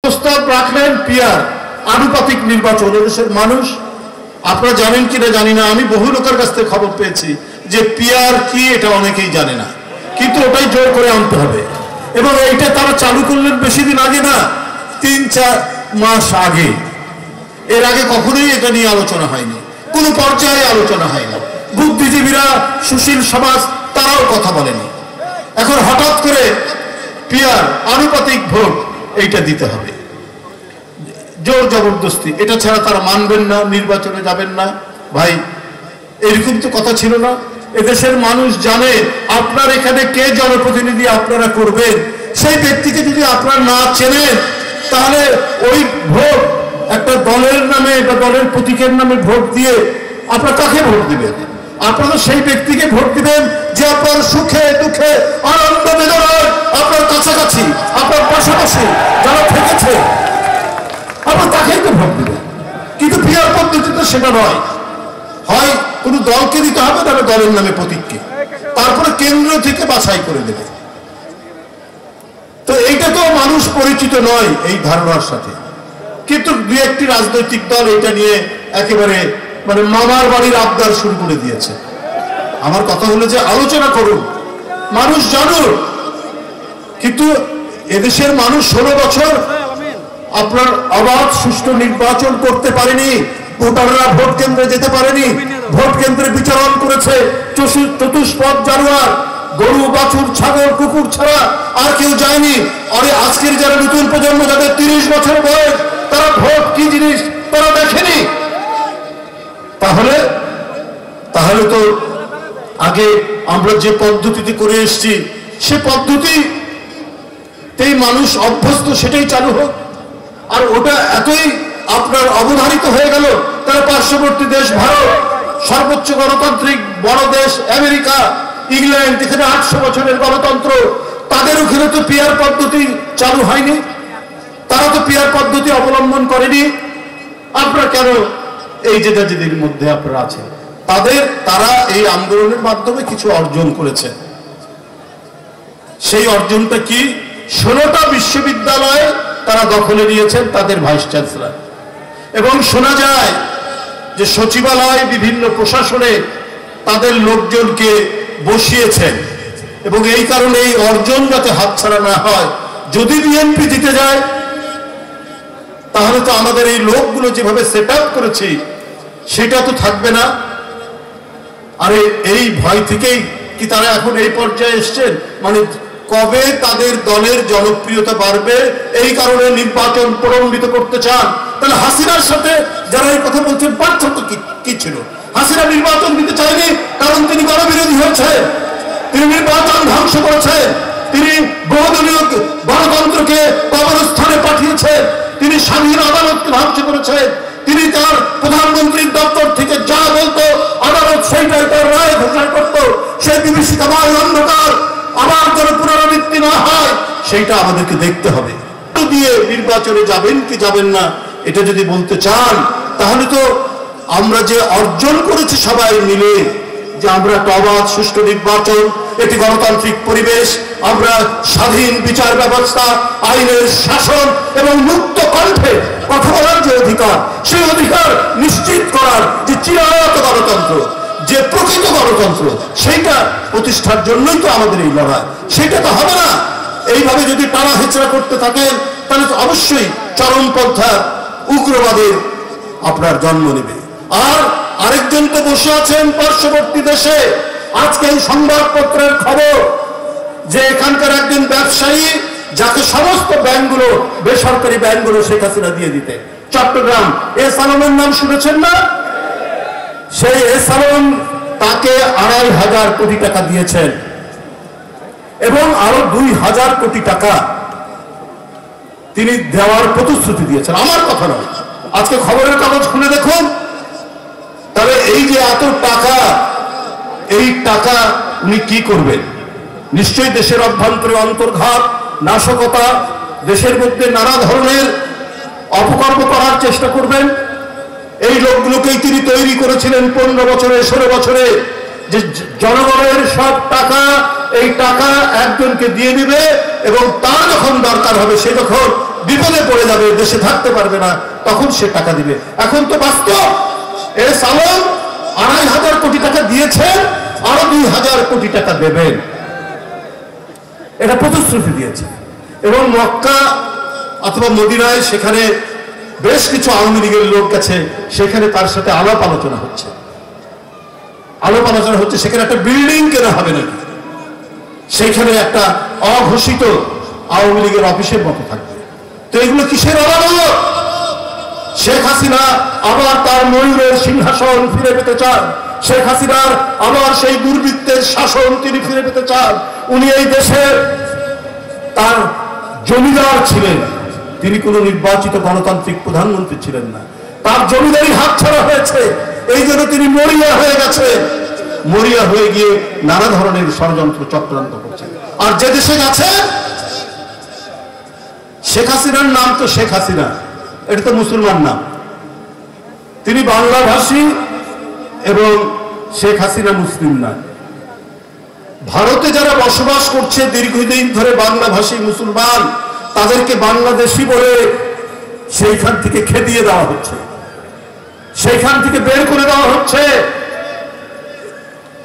প্রস্তাব রাখলেন পিয়ার আনুপাতিক নির্বাচন। এদেশের মানুষ, আপনারা জানেন কিনা জানি না, আমি বহু লোকের কাছ থেকে খবর পেয়েছি যে পিয়ার কি এটা অনেকেই জানে না, কিন্তু ওটাই জোর করে আনতে হবে। এবং এইটা তারা চালু করলেন বেশি দিন আগে না, 3-4 মাস আগে। এর আগে কখনোই এটা নিয়ে আলোচনা হয়নি, কোনো পর্যায়ে আলোচনা হয়নি। বুদ্ধিজীবীরা, সুশীল সমাজ তারাও কথা বলেনি। এখন হঠাৎ করে পিয়ার আনুপাতিক ভোট এইটা দিতে হবে, জোর জবরদস্তি, এটা ছাড়া তারা মানবেন না, নির্বাচনে যাবেন না। ভাই এরকম তো কথা ছিল না। এদেশের মানুষ জানে আপনার এখানে কে জনপ্রতিনিধি আপনারা করবেন, সেই ব্যক্তিকে যদি আপনারা না চেনেন তাহলে ওই ভোট একটা দলের নামে বা দলের প্রতীকের নামে ভোট দিয়ে আপনারা কাকে ভোট দিবেন? আপনারা সেই ব্যক্তিকে ভোট দিবেন যে আপনার সুখে দুঃখে আনন্দ বেদনায় আপনার কাছাকাছি, আপনার পাশাপাশি যারা থেকেছে, আপনার তাকেই তো ভোট দিবেন। কিন্তু পিয়ার পদ্ধতিতে সেটা নয়, হয় কোনো দলকে দিতে হবে, তবে দলের নামে প্রতীককে, তারপরে কেন্দ্র থেকে বাছাই করে দেবে। তো এইটা তো মানুষ পরিচিত নয় এই ধারণার সাথে, কিন্তু দু একটি রাজনৈতিক দল এটা নিয়ে একেবারে মানে মামার বাড়ির আবদার শুরু করে দিয়েছে। আমার কথা হলো যে আলোচনা করুন, মানুষ জানুন। কিন্তু এদেশের মানুষ 16 বছর আপনার অবাধ সুষ্ঠু নির্বাচন করতে পারেনি, ভোটাররা ভোট কেন্দ্রে যেতে পারেনি, ভোট কেন্দ্রে বিচরণ করেছে চতুষ্পদ জানোয়ার, গরু বাছুর ছাগল কুকুর ছাড়া আর কেউ যায়নি। আরে আজকের যারা নতুন প্রজন্ম, যাদের 30 বছর বয়স, তারা ভোট কি জিনিস তারা দেখেনি। তাহলে তো আগে আমরা যে পদ্ধতিতে করে এসেছি সে পদ্ধতিতেই মানুষ অভ্যস্ত, সেটাই চালু হোক। আর ওটা এতই আপনার অবধারিত হয়ে গেল, তারা পার্শ্ববর্তী দেশ ভারত, সর্বোচ্চ গণতান্ত্রিক বড় দেশ আমেরিকা, ইংল্যান্ড, যেখানে 800 বছরের গণতন্ত্র, তাদের ওখানে তো পিয়ার পদ্ধতি চালু হয়নি, তারা তো পিয়ার পদ্ধতি অবলম্বন করেনি। আপনারা কেন এই যে যাদের মধ্যে আপনারা আছেন তারা এই আন্দোলনের মাধ্যমে কিছু অর্জন করেছে। সেই অর্জনটা কি? 16টা বিশ্ববিদ্যালয় তারা দখলে নিয়েছেন তাদের ভাইস চ্যান্সেলর, এবং শোনা যায় যে সচিবালয় বিভিন্ন প্রশাসনে তাদের লোকজনকে বসিয়েছেন। এবং এই কারণে এই অর্জন যাতে হাতছাড়া না হয়, যদি বিএনপি জিতে যায় তাহলে তো আমাদের এই লোকগুলো যেভাবে সেট আপ করেছি সেটা তো থাকবে না। আরে এই ভয় থেকেই কি তারা এখন এই পর্যায়ে এসছেন? মানে কবে তাদের দলের জনপ্রিয়তা বাড়বে এই কারণে নির্বাচন প্রলম্বিত করতে চান। তাহলে হাসিনার সাথে যারা এই কথা বলছেন পার্থক্য কি ছিল? হাসিনা নির্বাচন দিতে চায়নি কারণ তিনি গণবিরোধী হয়েছে, তিনি নির্বাচন ধ্বংস করেছেন, তিনি বহুদলীয় গণতন্ত্রকে কবরস্থানে পাঠিয়েছেন, তিনি স্বাধীন আদালতকে ধ্বংস করেছেন, তিনি তার প্রধানমন্ত্রীর দপ্তর থেকে যা বলতো আদালত সেইটাই তার রায় ঘোষণা করত। সেই বিভীষিকাময় অন্ধকার আবার যেন পুনরাবৃত্তি না হয় সেইটা আমাদেরকে দেখতে হবে। দিয়ে নির্বাচনে যাবেন কি যাবেন না এটা যদি বলতে চান, তাহলে তো আমরা যে অর্জন করেছি সবাই মিলে, যে আমরা একটা অবাধ সুষ্ঠু নির্বাচন, একটি গণতান্ত্রিক পরিবেশ, আমরা স্বাধীন বিচার ব্যবস্থা, আইনের শাসন এবং মুক্ত কণ্ঠে কথা বলার যে অধিকার, সেই অধিকার নিশ্চিত করার যে চিরায়ত গণতন্ত্র, যে প্রকৃত গণতন্ত্র, সেইটা প্রতিষ্ঠার জন্যই তো আমাদের এই লড়াই। সেটা তো হবে না এইভাবে যদি টানা হেঁচড়া করতে থাকেন, তাহলে তো অবশ্যই চরমপন্থা উগ্রবাদের আপনার জন্ম নেবে। আর আরেকজন তো বসে আছেন পার্শ্ববর্তী দেশে। আজকে এই সংবাদপত্রের খবর যে এখানকার একজন ব্যবসায়ী, যাকে সমস্ত ব্যাংকগুলো, বেসরকারি ব্যাংকগুলো শেখ হাসিনা দিয়ে দিতে, চট্টগ্রাম, এস আলমের নাম শুনেছেন না? সেই এস আলম তাকে ২৫০০ কোটি টাকা দিয়েছেন এবং আরো ২০০০ কোটি টাকা তিনি দেওয়ার প্রতিশ্রুতি দিয়েছেন। আমার কথা নয়, আজকে খবরের কাগজ খুলে দেখুন। তবে এই যে এত টাকা, এই টাকা উনি কি করবেন? নিশ্চয়ই দেশের অভ্যন্তরে অন্তর্ঘাত, নাশকতা, দেশের মধ্যে নানা ধরনের অপকর্ম করার চেষ্টা করবেন। এই লোকগুলোকেই তিনি তৈরি করেছিলেন 15 বছরে 16 বছরে, যে জনগণের সব টাকা, এই টাকা একজনকে দিয়ে দিবে এবং তার যখন দরকার হবে সে যখন বিপদে পড়ে যাবে, দেশে থাকতে পারবে না, তখন সে টাকা দিবে। এখন তো বাস্তব, এস আলম ২৫০০ কোটি টাকা দিয়েছেন, আরো ২০০০ কোটি টাকা দেবেন, এটা প্রতিশ্রুতি দিয়েছে। এবং মক্কা অথবা মদিনায় সেখানে বেশ কিছু আওয়ামী লীগের লোক আছে, সেখানে তার সাথে আলাপ আলোচনা হচ্ছে, সেখানে একটা বিল্ডিং কেনা হবে নাকি, সেইখানে একটা অঘোষিত আওয়ামী লীগের অফিসের মতো থাকবে। তো এগুলো কিসের আলাদা? শেখ হাসিনা আবার তার ময়ূরের সিংহাসন ফিরে পেতে চান, শেখ হাসিনার আবার সেই দুর্বৃত্তের শাসন তিনি ফিরে পেতে চান। উনি এই দেশের তার জমিদার ছিলেন, তিনি কোনো নির্বাচিত গণতান্ত্রিক প্রধানমন্ত্রী ছিলেন না, তার জমিদারি হাতছাড়া হয়েছে, এই জন্য তিনি মরিয়া হয়ে গেছে, মরিয়া হয়ে গিয়ে নানা ধরনের ষড়যন্ত্র চক্রান্ত করছেন। আর যে দেশে গেছে, শেখ হাসিনার নাম তো শেখ হাসিনা, এটা তো মুসলমান নাম, তিনি বাংলাভাষী এবং শেখ হাসিনা মুসলিম না। ভারতে যারা বসবাস করছে দীর্ঘদিন ধরে বাংলাভাষী মুসলমান, তাদেরকে বাংলাদেশি বলে সেইখান থেকে খেদিয়ে দেওয়া হচ্ছে, সেইখান থেকে বের করে দেওয়া হচ্ছে,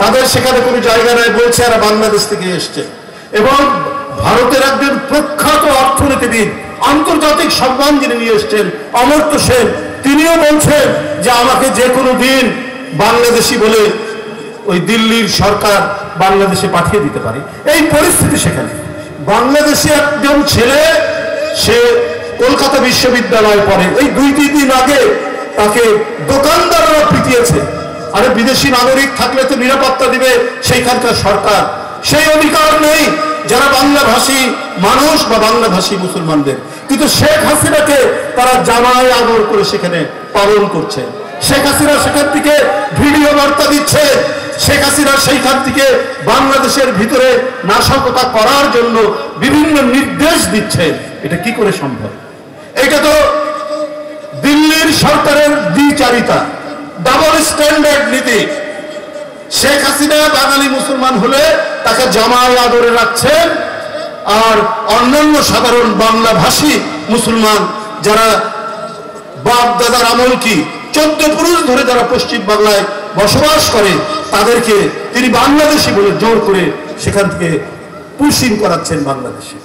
তাদের সেখানে কোনো জায়গা নেই, বলছে এরা বাংলাদেশ থেকে এসছে। এবং ভারতের একজন প্রখ্যাত অর্থনীতিবিদ, আন্তর্জাতিক সম্মান যিনি নিয়ে এসছেন, অমর্ত্য সেন, তিনিও বলছেন যে আমাকে যে কোনো দিন বাংলাদেশি বলে ওই দিল্লির সরকার বাংলাদেশে পাঠিয়ে দিতে পারে। এই পরিস্থিতি সেখানে। বাংলাদেশে একজন ছেলে, সে কলকাতা বিশ্ববিদ্যালয়ে পড়ে, এই ২-৩ দিন আগে তাকে দোকানদাররা পিটিয়েছে। আরে বিদেশি নাগরিক থাকলে তো নিরাপত্তা দিবে সেইখানকার সরকার, সেই অধিকার নেই যারা বাংলাভাষী মানুষ বা বাংলাভাষী মুসলমানদের। কিন্তু শেখ হাসিনাকে তারা জামায় আদর করে সেখানে পালন করছে, শেখ হাসিনা সেখান থেকে ভিডিও বার্তা দিচ্ছে, শেখ হাসিনা সেইখান থেকে বাংলাদেশের ভিতরে নাশকতা করার জন্য বিভিন্ন নির্দেশ দিচ্ছে। এটা কি করে সম্ভব? এটা তো দিল্লির সরকারের দ্বিচারিতা, ডাবল স্ট্যান্ডার্ড নীতি। শেখ হাসিনা বাঙালি মুসলমান হলে তাকে জামায় আদরে রাখছেন, আর অন্যান্য সাধারণ বাংলাভাষী মুসলমান যারা বাপ দাদার আমল কি 14 পুরুষ ধরে যারা পশ্চিম বাংলায় বসবাস করে, তাদেরকে তিনি বাংলাদেশি বলে জোর করে সেখান থেকে পুশিং করাচ্ছেন বাংলাদেশে।